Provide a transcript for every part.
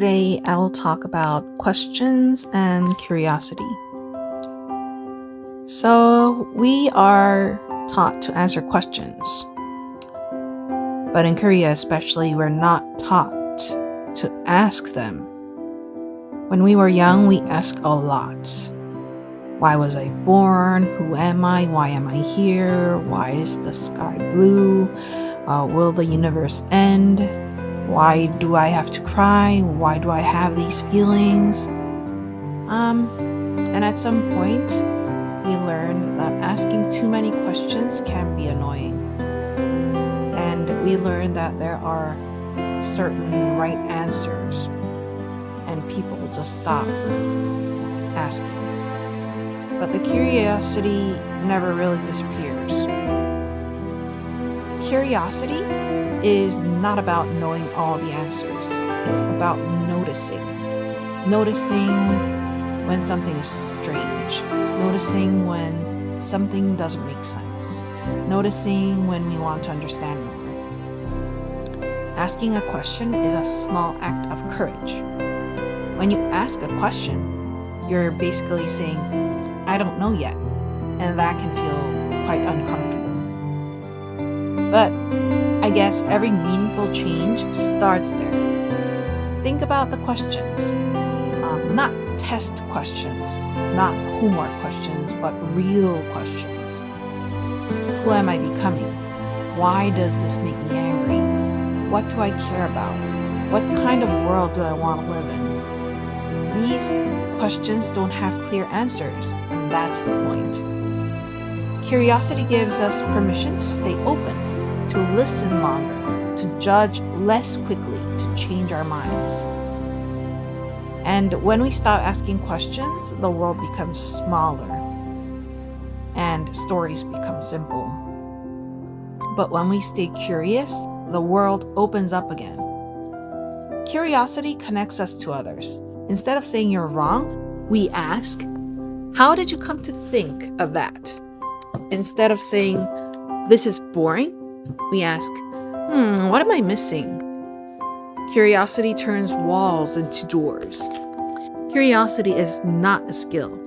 Today, I will talk about questions and curiosity. So, we are taught to answer questions, but in Korea, especially, we're not taught to ask them. When we were young, we asked a lot. Why was I born? Who am I? Why am I here? Why is the sky blue? Will the universe end? Why do I have to cry? Why do I have these feelings? And at some point, we learned that asking too many questions can be annoying. And we learned that there are certain right answers, and people just stop asking. But the curiosity never really disappears. Curiosity is not about knowing all the answers. It's about noticing. Noticing when something is strange. Noticing when something doesn't make sense. Noticing when we want to understand more. Asking a question is a small act of courage. When you ask a question, you're basically saying, I don't know yet, and that can feel quite uncomfortable. But I guess every meaningful change starts there. Think about the questions. Not test questions, not homework questions, but real questions. Who am I becoming? Why does this make me angry? What do I care about? What kind of world do I want to live in? These questions don't have clear answers, and that's the point. Curiosity gives us permission to stay open, to listen longer, to judge less quickly, to change our minds. And when we stop asking questions, the world becomes smaller and stories become simple. But when we stay curious, the world opens up again. Curiosity connects us to others. Instead of saying you're wrong, we ask, how did you come to think of that? Instead of saying, this is boring, we ask, what am I missing? Curiosity turns walls into doors. Curiosity is not a skill.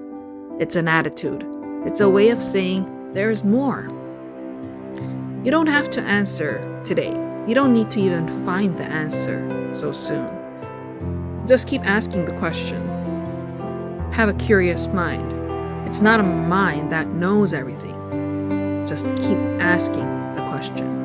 It's an attitude. It's a way of saying there's more. You don't have to answer today. You don't need to even find the answer so soon. Just keep asking the question. Have a curious mind. It's not a mind that knows everything. Just keep asking the question.